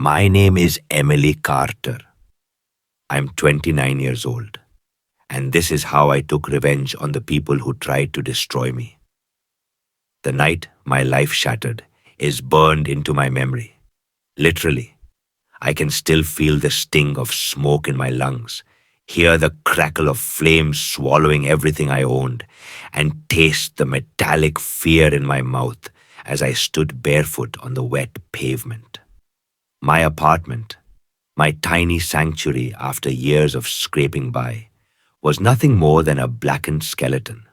My name is Emily Carter. I'm 29 years old, and this is how I took revenge on the people who tried to destroy me. The night my life shattered is burned into my memory. Literally, I can still feel the sting of smoke in my lungs, hear the crackle of flames swallowing everything I owned, and taste the metallic fear in my mouth as I stood barefoot on the wet pavement. My apartment, my tiny sanctuary after years of scraping by, was nothing more than a blackened skeleton.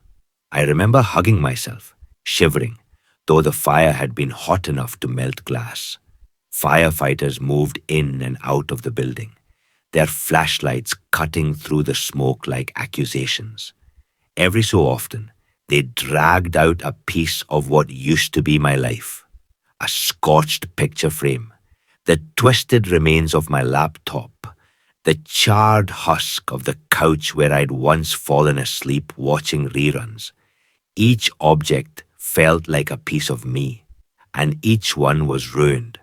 I remember hugging myself, shivering, though the fire had been hot enough to melt glass. Firefighters moved in and out of the building, their flashlights cutting through the smoke like accusations. Every so often, they dragged out a piece of what used to be my life, a scorched picture frame, the twisted remains of my laptop, the charred husk of the couch where I'd once fallen asleep watching reruns. Each object felt like a piece of me, and each one was ruined.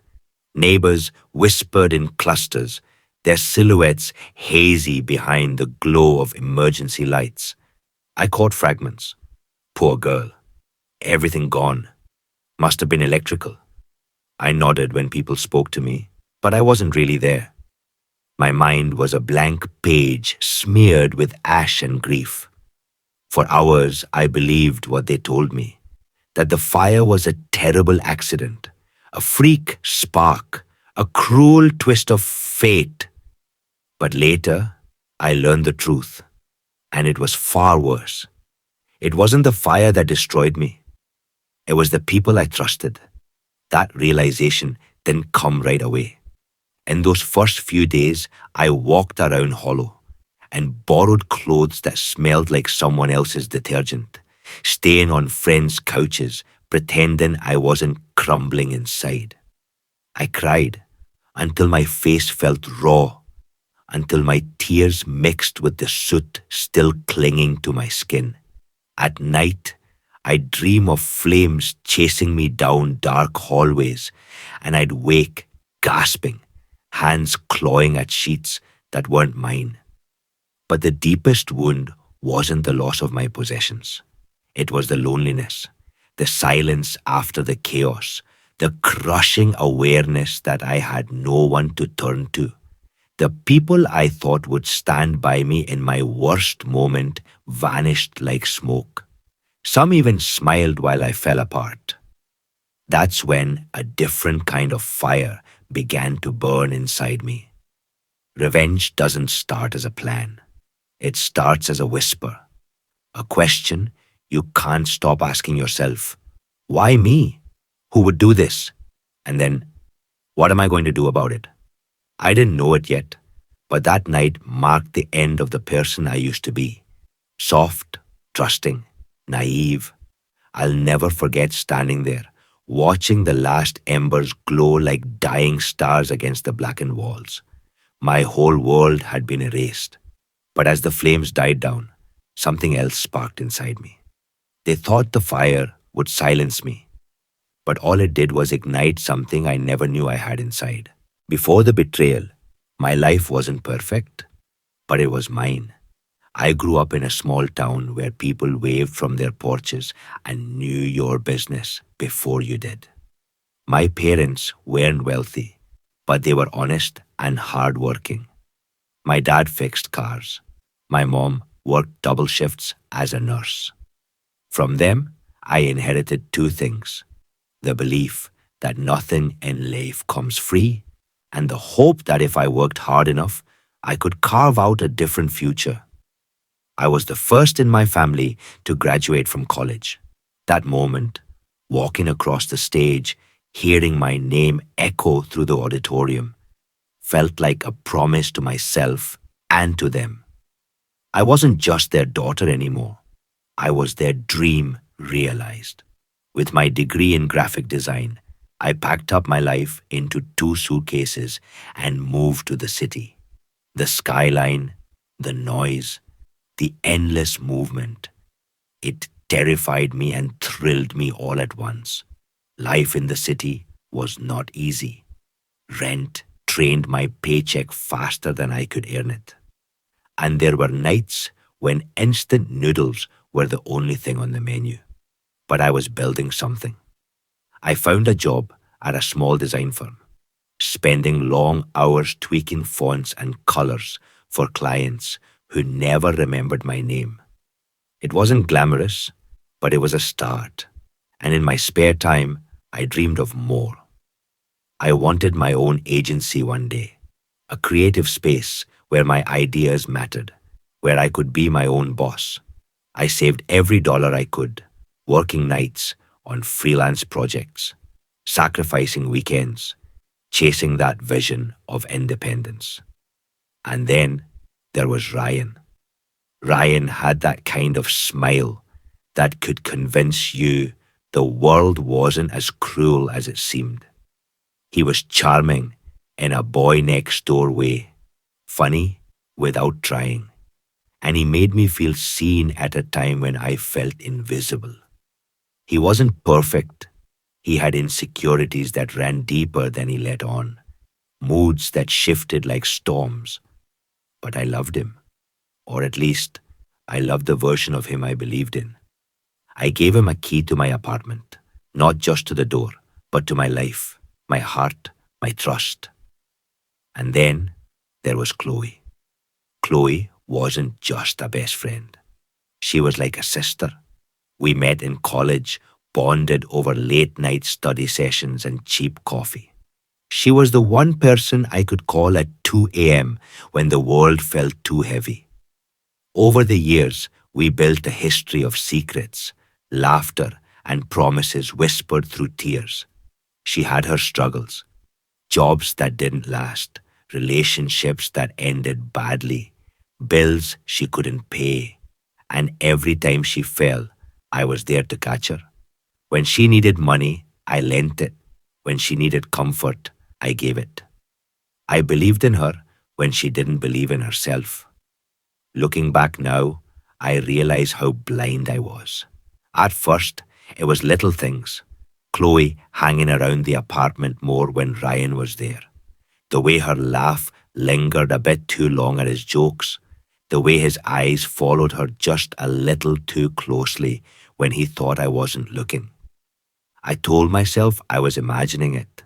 Neighbors whispered in clusters, their silhouettes hazy behind the glow of emergency lights. I caught fragments. Poor girl. Everything gone. Must have been electrical. I nodded when people spoke to me, but I wasn't really there. My mind was a blank page smeared with ash and grief. For hours, I believed what they told me, that the fire was a terrible accident, a freak spark, a cruel twist of fate. But later, I learned the truth, and it was far worse. It wasn't the fire that destroyed me. It was the people I trusted. That realization didn't come right away. In those first few days, I walked around hollow and borrowed clothes that smelled like someone else's detergent, staying on friends' couches, pretending I wasn't crumbling inside. I cried until my face felt raw, until my tears mixed with the soot still clinging to my skin. At night, I'd dream of flames chasing me down dark hallways, and I'd wake gasping, hands clawing at sheets that weren't mine. But the deepest wound wasn't the loss of my possessions. It was the loneliness, the silence after the chaos, the crushing awareness that I had no one to turn to. The people I thought would stand by me in my worst moment vanished like smoke. Some even smiled while I fell apart. That's when a different kind of fire began to burn inside me. Revenge doesn't start as a plan. It starts as a whisper, a question you can't stop asking yourself. Why me? Who would do this? And then, what am I going to do about it? I didn't know it yet, but that night marked the end of the person I used to be. Soft, trusting, naive. I'll never forget standing there, watching the last embers glow like dying stars against the blackened walls. My whole world had been erased. But as the flames died down, something else sparked inside me. They thought the fire would silence me, but all it did was ignite something I never knew I had inside. Before the betrayal, my life wasn't perfect, but it was mine. I grew up in a small town where people waved from their porches and knew your business before you did. My parents weren't wealthy, but they were honest and hardworking. My dad fixed cars. My mom worked double shifts as a nurse. From them, I inherited two things: the belief that nothing in life comes free, and the hope that if I worked hard enough, I could carve out a different future. I was the first in my family to graduate from college. That moment, walking across the stage, hearing my name echo through the auditorium, felt like a promise to myself and to them. I wasn't just their daughter anymore. I was their dream realized. With my degree in graphic design, I packed up my life into 2 suitcases and moved to the city. The skyline, the noise, the endless movement. It terrified me and thrilled me all at once. Life in the city was not easy. Rent, drained my paycheck faster than I could earn it. And there were nights when instant noodles were the only thing on the menu. But I was building something. I found a job at a small design firm, spending long hours tweaking fonts and colors for clients who never remembered my name. It wasn't glamorous, but it was a start. And in my spare time, I dreamed of more. I wanted my own agency one day, a creative space where my ideas mattered, where I could be my own boss. I saved every dollar I could, working nights on freelance projects, sacrificing weekends, chasing that vision of independence. And then there was Ryan. Ryan had that kind of smile that could convince you the world wasn't as cruel as it seemed. He was charming in a boy next door way, funny without trying, and he made me feel seen at a time when I felt invisible. He wasn't perfect. He had insecurities that ran deeper than he let on, moods that shifted like storms. But I loved him, or at least I loved the version of him I believed in. I gave him a key to my apartment, not just to the door, but to my life, my heart, my trust. And then there was Chloe. Chloe wasn't just a best friend. She was like a sister. We met in college, bonded over late night study sessions and cheap coffee. She was the one person I could call at 2 a.m. when the world felt too heavy. Over the years, we built a history of secrets, laughter, and promises whispered through tears. She had her struggles, jobs that didn't last, relationships that ended badly, bills she couldn't pay, and every time she fell, I was there to catch her. When she needed money, I lent it. When she needed comfort, I gave it. I believed in her when she didn't believe in herself. Looking back now, I realize how blind I was. At first, it was little things. Chloe hanging around the apartment more when Ryan was there. The way her laugh lingered a bit too long at his jokes. The way his eyes followed her just a little too closely when he thought I wasn't looking. I told myself I was imagining it,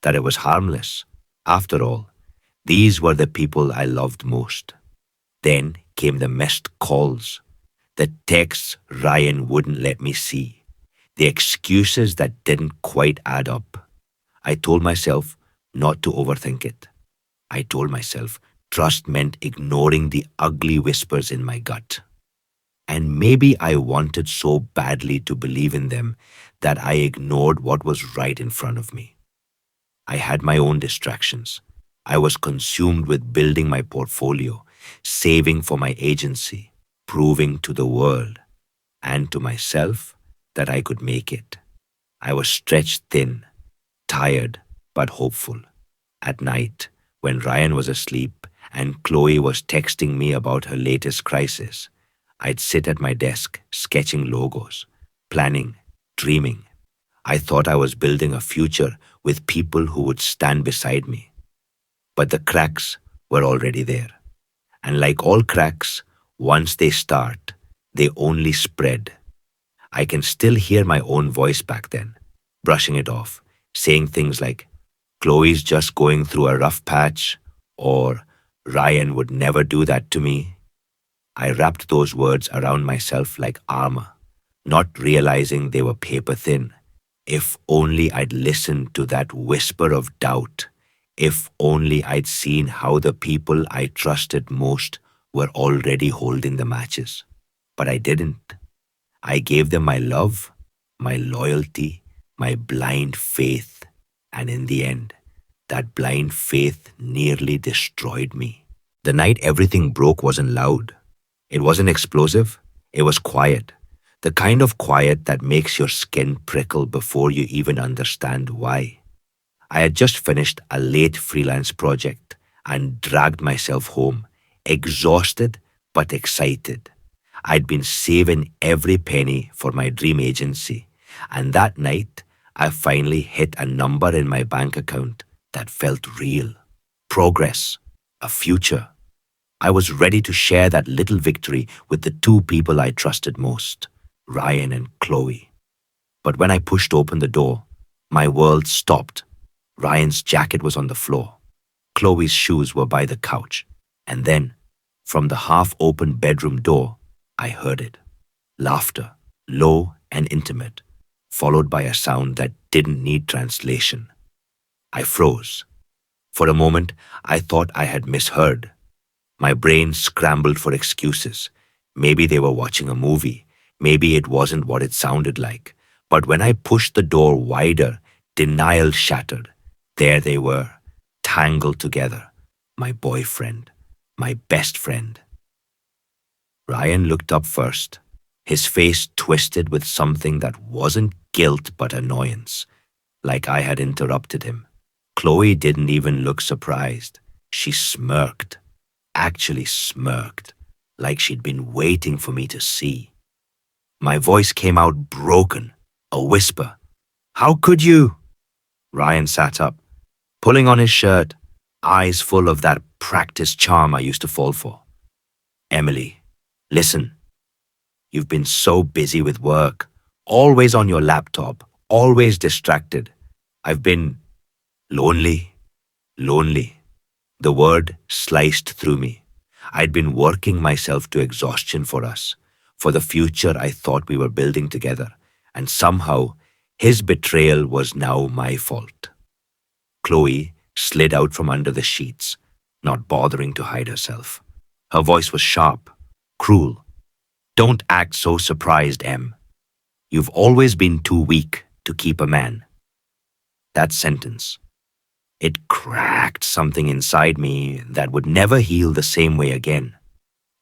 that it was harmless. After all, these were the people I loved most. Then came the missed calls, the texts Ryan wouldn't let me see, the excuses that didn't quite add up. I told myself not to overthink it. I told myself trust meant ignoring the ugly whispers in my gut. And maybe I wanted so badly to believe in them that I ignored what was right in front of me. I had my own distractions. I was consumed with building my portfolio, saving for my agency, proving to the world and to myself that I could make it. I was stretched thin, tired, but hopeful. At night, when Ryan was asleep and Chloe was texting me about her latest crisis, I'd sit at my desk sketching logos, planning, dreaming. I thought I was building a future with people who would stand beside me. But the cracks were already there. And like all cracks, once they start, they only spread. I can still hear my own voice back then, brushing it off, saying things like, Chloe's just going through a rough patch, or Ryan would never do that to me. I wrapped those words around myself like armor, not realizing they were paper thin. If only I'd listened to that whisper of doubt. If only I'd seen how the people I trusted most were already holding the matches. But I didn't. I gave them my love, my loyalty, my blind faith. And in the end, that blind faith nearly destroyed me. The night everything broke wasn't loud. It wasn't explosive. It was quiet. The kind of quiet that makes your skin prickle before you even understand why. I had just finished a late freelance project and dragged myself home, exhausted but excited. I'd been saving every penny for my dream agency, and that night I finally hit a number in my bank account that felt real. progress, a future. I was ready to share that little victory with the two people I trusted most, Ryan and Chloe. But when I pushed open the door, my world stopped. Ryan's jacket was on the floor. Chloe's shoes were by the couch. And then, from the half-open bedroom door, I heard it. Laughter, low and intimate, followed by a sound that didn't need translation. I froze. For a moment, I thought I had misheard. My brain scrambled for excuses. Maybe they were watching a movie. Maybe it wasn't what it sounded like. But when I pushed the door wider, denial shattered. There they were, tangled together. My boyfriend, my best friend. Ryan looked up first, his face twisted with something that wasn't guilt but annoyance, like I had interrupted him. Chloe didn't even look surprised. She smirked, actually smirked, like she'd been waiting for me to see. My voice came out broken, a whisper. "How could you?" Ryan sat up, pulling on his shirt, eyes full of that practiced charm I used to fall for. "Emily, listen, you've been so busy with work, always on your laptop, always distracted. I've been lonely, lonely." The word sliced through me. I'd been working myself to exhaustion for us, for the future I thought we were building together, and somehow his betrayal was now my fault. Chloe slid out from under the sheets, not bothering to hide herself. Her voice was sharp, cruel. "Don't act so surprised, Em. You've always been too weak to keep a man." That sentence, it cracked something inside me that would never heal the same way again.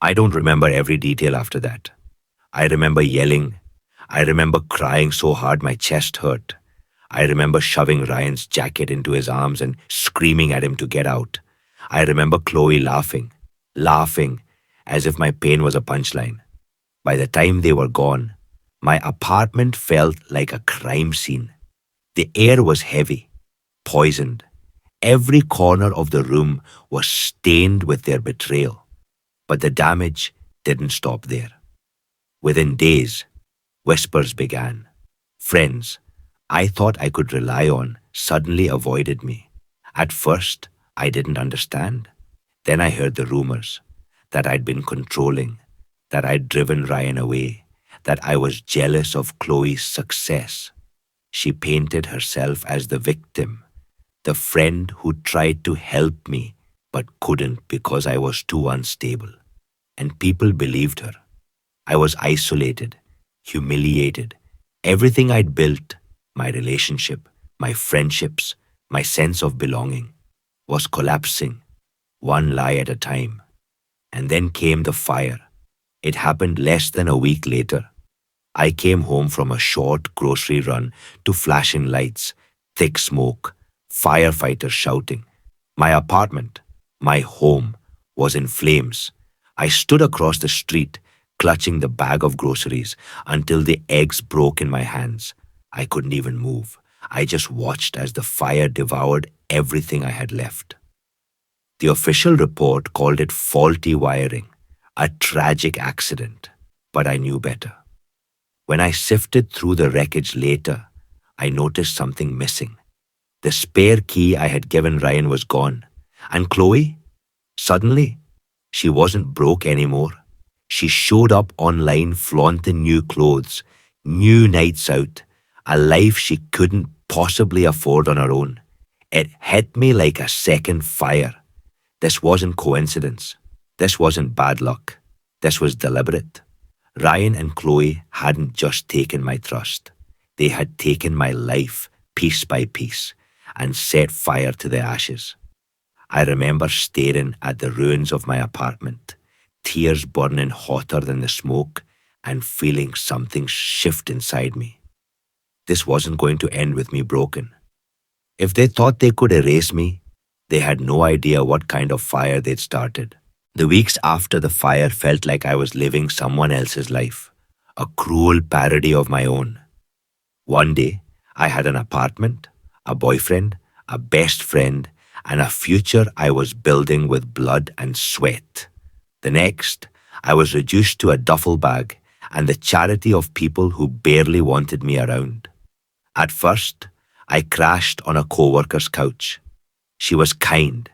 I don't remember every detail after that. I remember yelling. I remember crying so hard my chest hurt. I remember shoving Ryan's jacket into his arms and screaming at him to get out. I remember Chloe laughing as if my pain was a punchline. By the time they were gone, my apartment felt like a crime scene. The air was heavy, poisoned. Every corner of the room was stained with their betrayal. But the damage didn't stop there. Within days, whispers began. Friends I thought I could rely on suddenly avoided me. At first, I didn't understand. Then I heard the rumors that I'd been controlling, that I'd driven Ryan away, that I was jealous of Chloe's success. She painted herself as the victim, the friend who tried to help me but couldn't because I was too unstable. And people believed her. I was isolated, humiliated. Everything I'd built, my relationship, my friendships, my sense of belonging, was collapsing, one lie at a time. And then came the fire. It happened less than a week later. I came home from a short grocery run to flashing lights, thick smoke, firefighters shouting. My apartment, my home, was in flames. I stood across the street, clutching the bag of groceries until the eggs broke in my hands. I couldn't even move. I just watched as the fire devoured everything I had left. The official report called it faulty wiring, a tragic accident, but I knew better. When I sifted through the wreckage later, I noticed something missing. The spare key I had given Ryan was gone. And Chloe? Suddenly, she wasn't broke anymore. She showed up online flaunting new clothes, new nights out, a life she couldn't possibly afford on her own. It hit me like a second fire. This wasn't coincidence. This wasn't bad luck. This was deliberate. Ryan and Chloe hadn't just taken my trust. They had taken my life piece by piece and set fire to the ashes. I remember staring at the ruins of my apartment, tears burning hotter than the smoke, and feeling something shift inside me. This wasn't going to end with me broken. If they thought they could erase me, they had no idea what kind of fire they'd started. The weeks after the fire felt like I was living someone else's life, a cruel parody of my own. One day, I had an apartment, a boyfriend, a best friend, and a future I was building with blood and sweat. The next, I was reduced to a duffel bag and the charity of people who barely wanted me around. At first, I crashed on a coworker's couch. She was kind,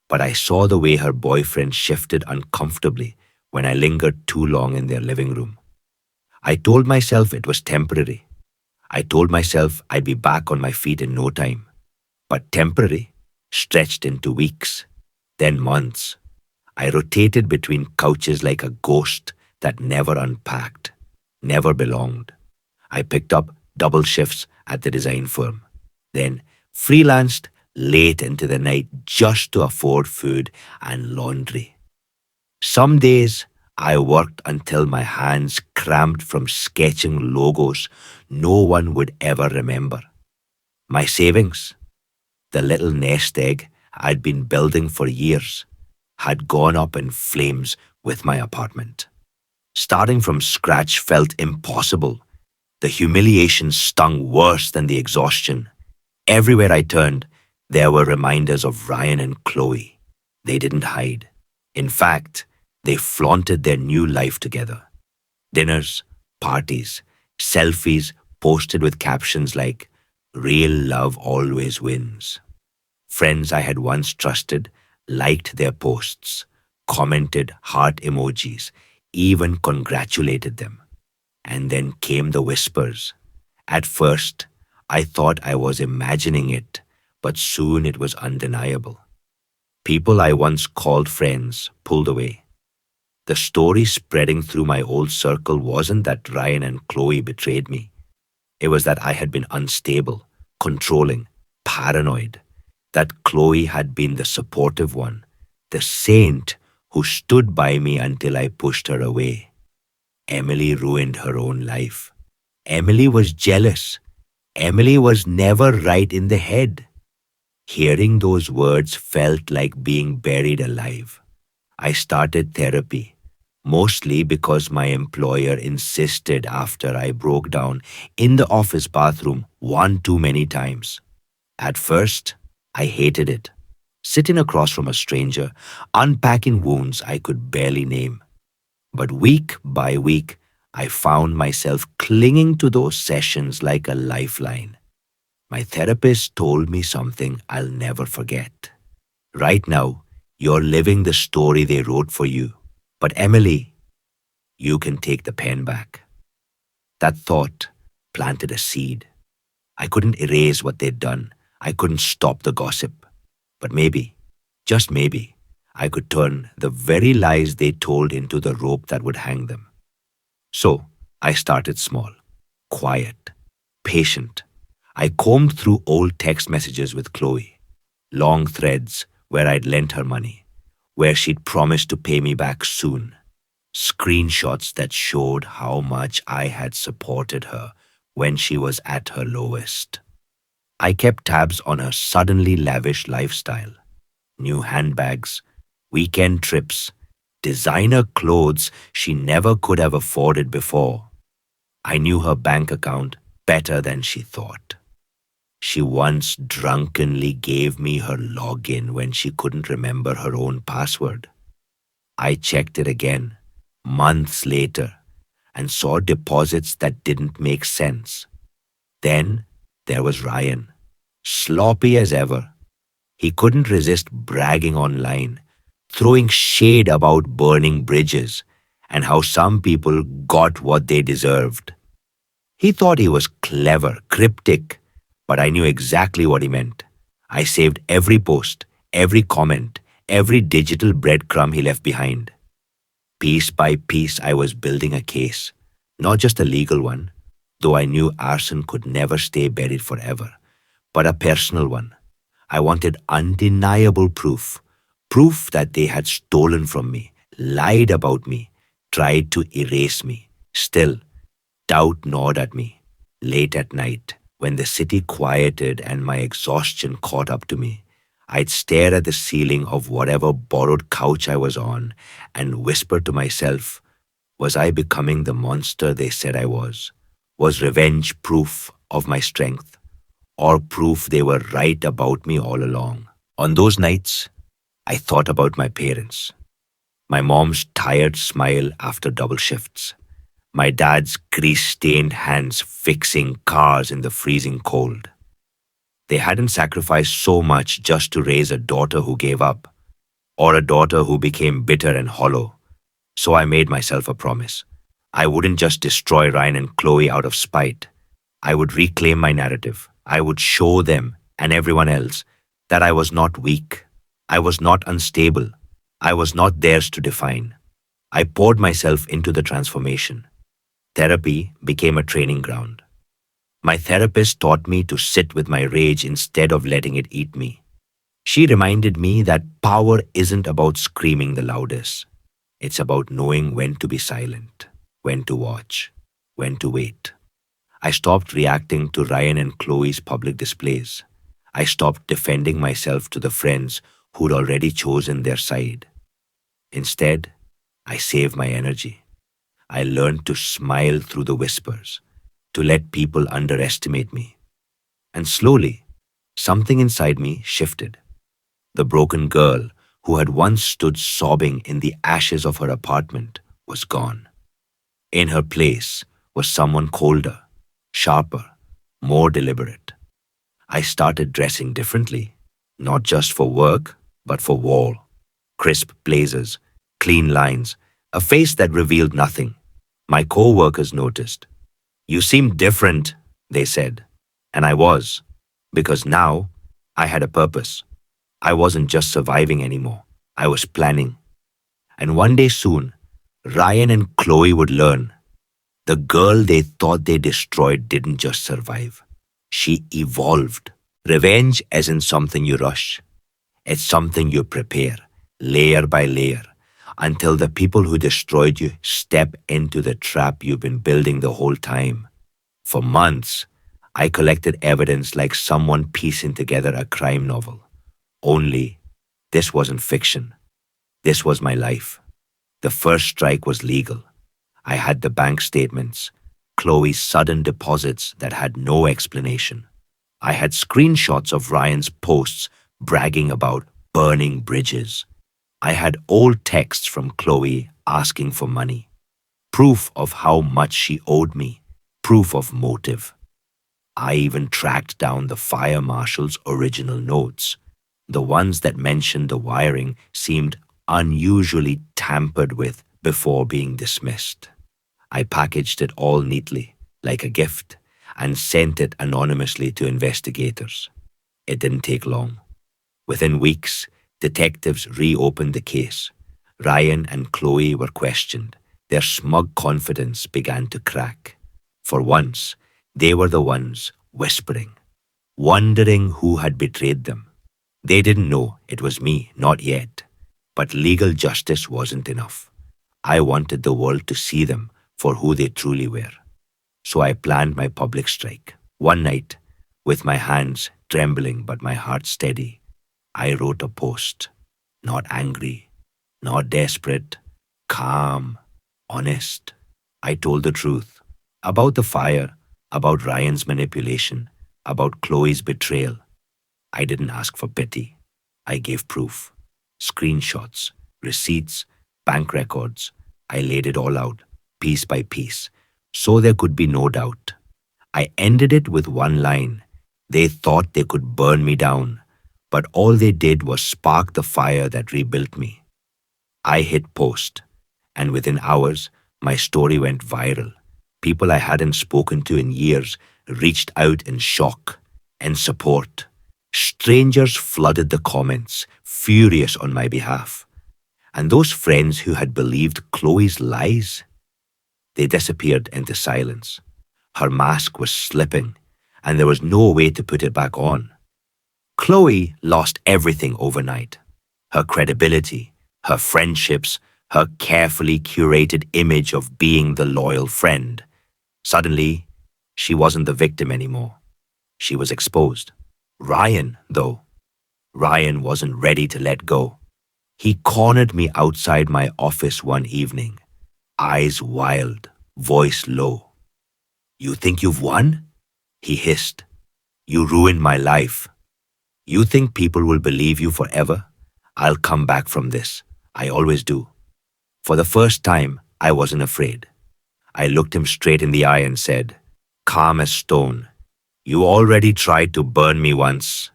but I saw the way her boyfriend shifted uncomfortably when I lingered too long in their living room. I told myself it was temporary. I told myself I'd be back on my feet in no time. But temporary stretched into weeks, then months. I rotated between couches like a ghost that never unpacked, never belonged. I picked up double shifts at the design firm, then freelanced late into the night just to afford food and laundry. Some days I worked until my hands cramped from sketching logos no one would ever remember. My savings, the little nest egg I'd been building for years, had gone up in flames with my apartment. Starting from scratch felt impossible. The humiliation stung worse than the exhaustion. Everywhere I turned, there were reminders of Ryan and Chloe. They didn't hide. In fact, they flaunted their new life together. Dinners, parties, selfies posted with captions like, "Real love always wins." Friends I had once trusted liked their posts, commented heart emojis, even congratulated them. And then came the whispers. At first, I thought I was imagining it, but soon it was undeniable. People I once called friends pulled away. The story spreading through my old circle wasn't that Ryan and Chloe betrayed me. It was that I had been unstable, controlling, paranoid. That Chloe had been the supportive one, the saint who stood by me until I pushed her away. Emily ruined her own life. Emily was jealous. Emily was never right in the head. Hearing those words felt like being buried alive. I started therapy, mostly because my employer insisted after I broke down in the office bathroom one too many times. At first, I hated it. Sitting across from a stranger, unpacking wounds I could barely name. But week by week, I found myself clinging to those sessions like a lifeline. My therapist told me something I'll never forget. Right now, you're living the story they wrote for you. But Emily, you can take the pen back. That thought planted a seed. I couldn't erase what they'd done. I couldn't stop the gossip. But maybe, just maybe, I could turn the very lies they told into the rope that would hang them. So I started small, quiet, patient. I combed through old text messages with Chloe, long threads where I'd lent her money, where she'd promised to pay me back soon, screenshots that showed how much I had supported her when she was at her lowest. I kept tabs on her suddenly lavish lifestyle, new handbags, weekend trips, designer clothes she never could have afforded before. I knew her bank account better than she thought. She once drunkenly gave me her login when she couldn't remember her own password. I checked it again, months later, and saw deposits that didn't make sense. Then there was Ryan, sloppy as ever. He couldn't resist bragging online, throwing shade about burning bridges and how some people got what they deserved. He thought he was clever, cryptic, but I knew exactly what he meant. I saved every post, every comment, every digital breadcrumb he left behind. Piece by piece, I was building a case, not just a legal one, though I knew arson could never stay buried forever, but a personal one. I wanted undeniable proof, proof that they had stolen from me, lied about me, tried to erase me. Still, doubt gnawed at me. Late at night, when the city quieted and my exhaustion caught up to me, I'd stare at the ceiling of whatever borrowed couch I was on and whisper to myself, was I becoming the monster they said I was? Was revenge proof of my strength, or proof they were right about me all along? On those nights, I thought about my parents. My mom's tired smile after double shifts. My dad's grease-stained hands fixing cars in the freezing cold. They hadn't sacrificed so much just to raise a daughter who gave up, or a daughter who became bitter and hollow. So I made myself a promise. I wouldn't just destroy Ryan and Chloe out of spite. I would reclaim my narrative. I would show them and everyone else that I was not weak. I was not unstable. I was not theirs to define. I poured myself into the transformation. Therapy became a training ground. My therapist taught me to sit with my rage instead of letting it eat me. She reminded me that power isn't about screaming the loudest. It's about knowing when to be silent, when to watch, when to wait. I stopped reacting to Ryan and Chloe's public displays. I stopped defending myself to the friends who'd already chosen their side. Instead, I saved my energy. I learned to smile through the whispers, to let people underestimate me. And slowly, something inside me shifted. The broken girl who had once stood sobbing in the ashes of her apartment was gone. In her place was someone colder, sharper, more deliberate. I started dressing differently, not just for work, but for war. Crisp blazers, clean lines, a face that revealed nothing. My co-workers noticed. "You seem different," they said. And I was, because now I had a purpose. I wasn't just surviving anymore. I was planning. And one day soon, Ryan and Chloe would learn. The girl they thought they destroyed didn't just survive. She evolved. Revenge isn't something you rush. It's something you prepare, layer by layer, until the people who destroyed you step into the trap you've been building the whole time. For months, I collected evidence like someone piecing together a crime novel. Only, this wasn't fiction. This was my life. The first strike was legal. I had the bank statements, Chloe's sudden deposits that had no explanation. I had screenshots of Ryan's posts bragging about burning bridges. I had old texts from Chloe asking for money, proof of how much she owed me, proof of motive. I even tracked down the fire marshal's original notes. The ones that mentioned the wiring seemed unusually tampered with before being dismissed. I packaged it all neatly, like a gift, and sent it anonymously to investigators. It didn't take long. Within weeks, detectives reopened the case. Ryan and Chloe were questioned. Their smug confidence began to crack. For once, they were the ones whispering, wondering who had betrayed them. They didn't know it was me, not yet. But legal justice wasn't enough. I wanted the world to see them for who they truly were. So I planned my public strike. One night, with my hands trembling but my heart steady, I wrote a post. Not angry, not desperate, calm, honest. I told the truth about the fire, about Ryan's manipulation, about Chloe's betrayal. I didn't ask for pity. I gave proof. Screenshots, receipts, bank records. I laid it all out, piece by piece, so there could be no doubt. I ended it with one line. They thought they could burn me down, but all they did was spark the fire that rebuilt me. I hit post, and within hours, my story went viral. People I hadn't spoken to in years reached out in shock and support. Strangers flooded the comments, furious on my behalf. And those friends who had believed Chloe's lies, they disappeared into silence. Her mask was slipping, and there was no way to put it back on. Chloe lost everything overnight. Her credibility, her friendships, her carefully curated image of being the loyal friend. Suddenly, she wasn't the victim anymore. She was exposed. Ryan, though, Ryan wasn't ready to let go. He cornered me outside my office one evening, eyes wild, voice low. "You think you've won?" he hissed. "You ruined my life." You think people will believe you forever? I'll come back from this. I always do. For the first time, I wasn't afraid. I looked him straight in the eye and said, calm as stone, you already tried to burn me once.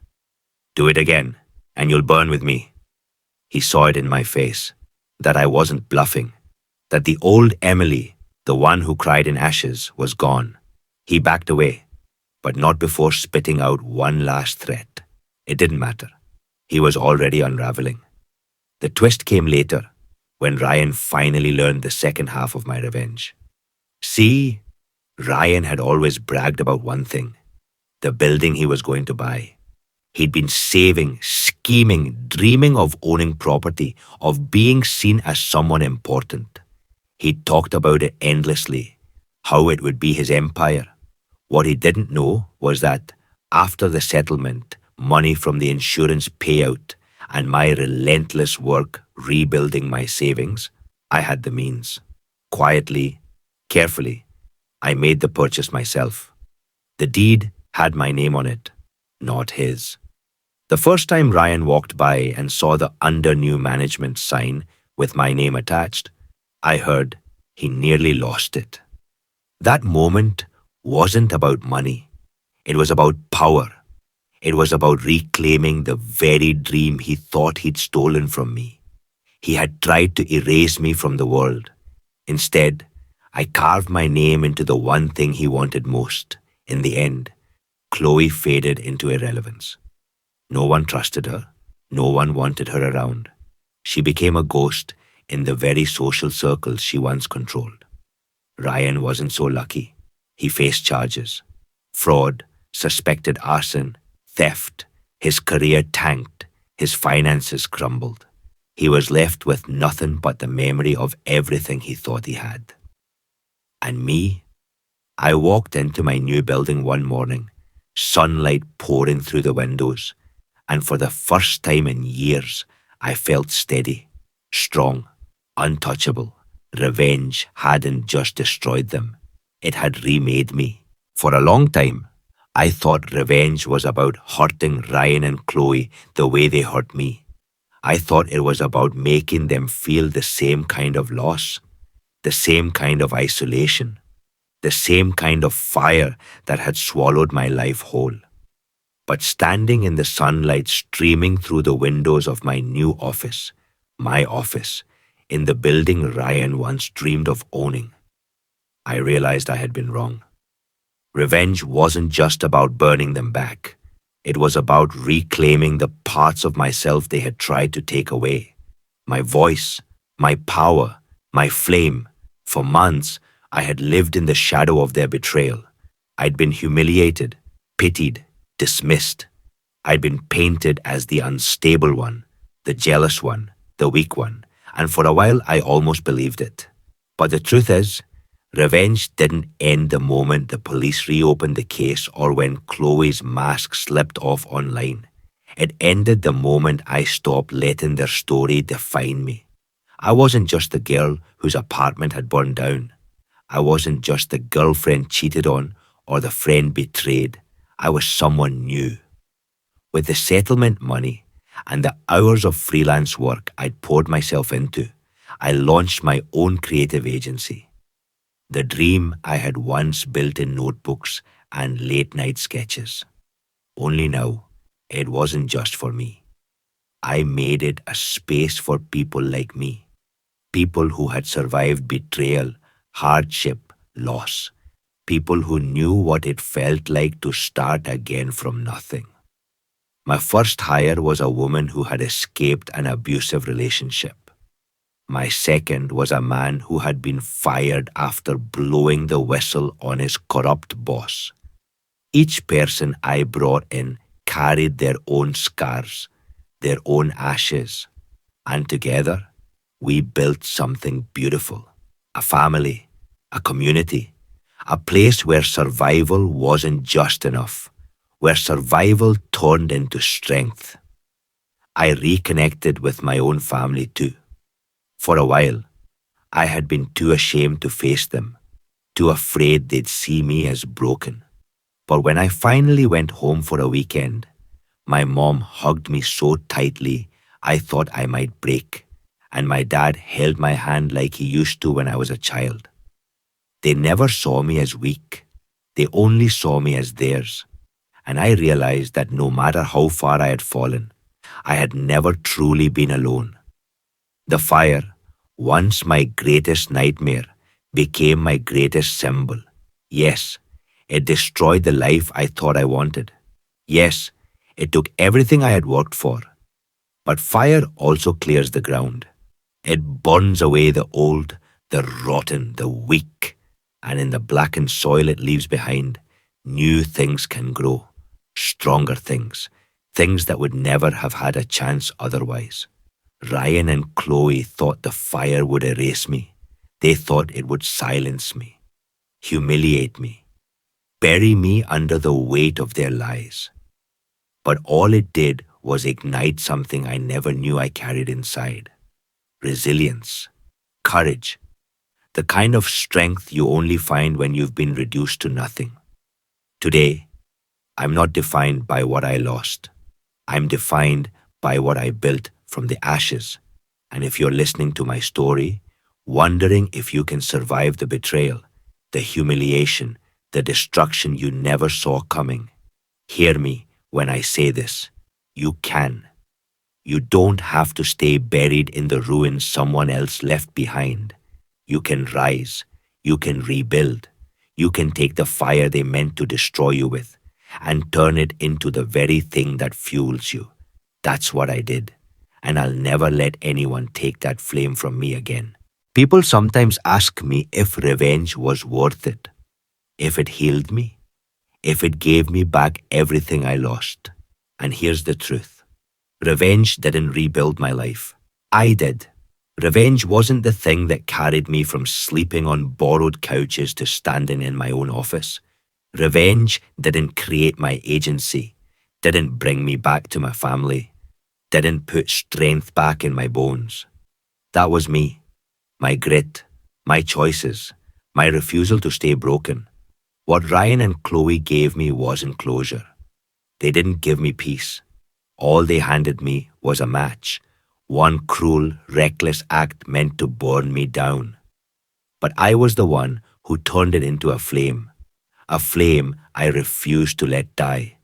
Do it again, and you'll burn with me. He saw it in my face, that I wasn't bluffing, that the old Emily, the one who cried in ashes, was gone. He backed away, but not before spitting out one last threat. It didn't matter. He was already unraveling. The twist came later, when Ryan finally learned the second half of my revenge. See, Ryan had always bragged about one thing, the building he was going to buy. He'd been saving, scheming, dreaming of owning property, of being seen as someone important. He talked about it endlessly, how it would be his empire. What he didn't know was that after the settlement, money from the insurance payout, and my relentless work rebuilding my savings, I had the means. Quietly, carefully, I made the purchase myself. The deed had my name on it, not his. The first time Ryan walked by and saw the under new management sign with my name attached, I heard he nearly lost it. That moment wasn't about money. It was about power. It was about reclaiming the very dream he thought he'd stolen from me. He had tried to erase me from the world. Instead, I carved my name into the one thing he wanted most. In the end, Chloe faded into irrelevance. No one trusted her. No one wanted her around. She became a ghost in the very social circles she once controlled. Ryan wasn't so lucky. He faced charges. Fraud, suspected arson, theft. His career tanked. His finances crumbled. He was left with nothing but the memory of everything he thought he had. And me? I walked into my new building one morning, sunlight pouring through the windows, and for the first time in years, I felt steady, strong, untouchable. Revenge hadn't just destroyed them, it had remade me. For a long time, I thought revenge was about hurting Ryan and Chloe the way they hurt me. I thought it was about making them feel the same kind of loss, the same kind of isolation, the same kind of fire that had swallowed my life whole. But standing in the sunlight streaming through the windows of my new office, my office, in the building Ryan once dreamed of owning, I realized I had been wrong. Revenge wasn't just about burning them back. It was about reclaiming the parts of myself they had tried to take away. My voice, my power, my flame. For months, I had lived in the shadow of their betrayal. I'd been humiliated, pitied, dismissed. I'd been painted as the unstable one, the jealous one, the weak one, and for a while I almost believed it. But the truth is, revenge didn't end the moment the police reopened the case or when Chloe's mask slipped off online. It ended the moment I stopped letting their story define me. I wasn't just the girl whose apartment had burned down. I wasn't just the girlfriend cheated on or the friend betrayed. I was someone new. With the settlement money and the hours of freelance work I'd poured myself into, I launched my own creative agency. The dream I had once built in notebooks and late-night sketches. Only now, it wasn't just for me. I made it a space for people like me, people who had survived betrayal, hardship, loss, people who knew what it felt like to start again from nothing. My first hire was a woman who had escaped an abusive relationship. My second was a man who had been fired after blowing the whistle on his corrupt boss. Each person I brought in carried their own scars, their own ashes, and together we built something beautiful, a family, a community, a place where survival wasn't just enough, where survival turned into strength. I reconnected with my own family too. For a while, I had been too ashamed to face them, too afraid they'd see me as broken. But when I finally went home for a weekend, My mom hugged me so tightly I thought I might break, and my dad held my hand like he used to when I was a child. They never saw me as weak, they only saw me as theirs, and I realized that no matter how far I had fallen, I had never truly been alone. The fire, once my greatest nightmare, became my greatest symbol. Yes, it destroyed the life I thought I wanted. Yes, it took everything I had worked for. But fire also clears the ground. It burns away the old, the rotten, the weak, and in the blackened soil it leaves behind, new things can grow, stronger things, things that would never have had a chance otherwise. Ryan and Chloe thought the fire would erase me. They thought it would silence me, humiliate me, bury me under the weight of their lies. But all it did was ignite something I never knew I carried inside: resilience, courage, the kind of strength you only find when you've been reduced to nothing. Today, I'm not defined by what I lost. I'm defined by what I built from the ashes. And if you're listening to my story, wondering if you can survive the betrayal, the humiliation, the destruction you never saw coming, hear me when I say this. You can. You don't have to stay buried in the ruins someone else left behind. You can rise. You can rebuild. You can take the fire they meant to destroy you with and turn it into the very thing that fuels you. That's what I did. And I'll never let anyone take that flame from me again. People sometimes ask me if revenge was worth it, if it healed me, if it gave me back everything I lost. And here's the truth. Revenge didn't rebuild my life. I did. Revenge wasn't the thing that carried me from sleeping on borrowed couches to standing in my own office. Revenge didn't create my agency, didn't bring me back to my family, didn't put strength back in my bones. That was me, my grit, my choices, my refusal to stay broken. What Ryan and Chloe gave me wasn't closure. They didn't give me peace. All they handed me was a match, one cruel, reckless act meant to burn me down. But I was the one who turned it into a flame I refused to let die,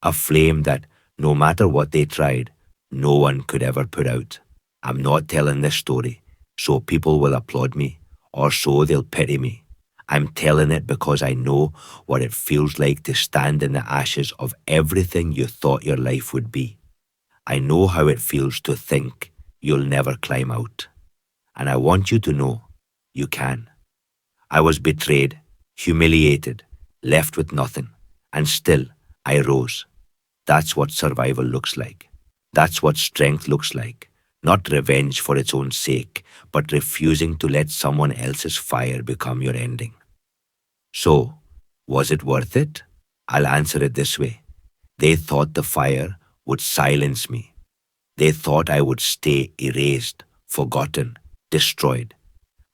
a flame that, no matter what they tried, no one could ever put out. I'm not telling this story so people will applaud me or so they'll pity me. I'm telling it because I know what it feels like to stand in the ashes of everything you thought your life would be. I know how it feels to think you'll never climb out. And I want you to know you can. I was betrayed, humiliated, left with nothing, and still I rose. That's what survival looks like. That's what strength looks like. Not revenge for its own sake, but refusing to let someone else's fire become your ending. So, was it worth it? I'll answer it this way. They thought the fire would silence me. They thought I would stay erased, forgotten, destroyed.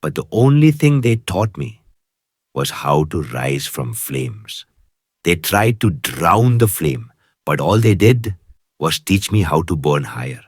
But the only thing they taught me was how to rise from flames. They tried to drown the flame, but all they did was teach me how to burn higher.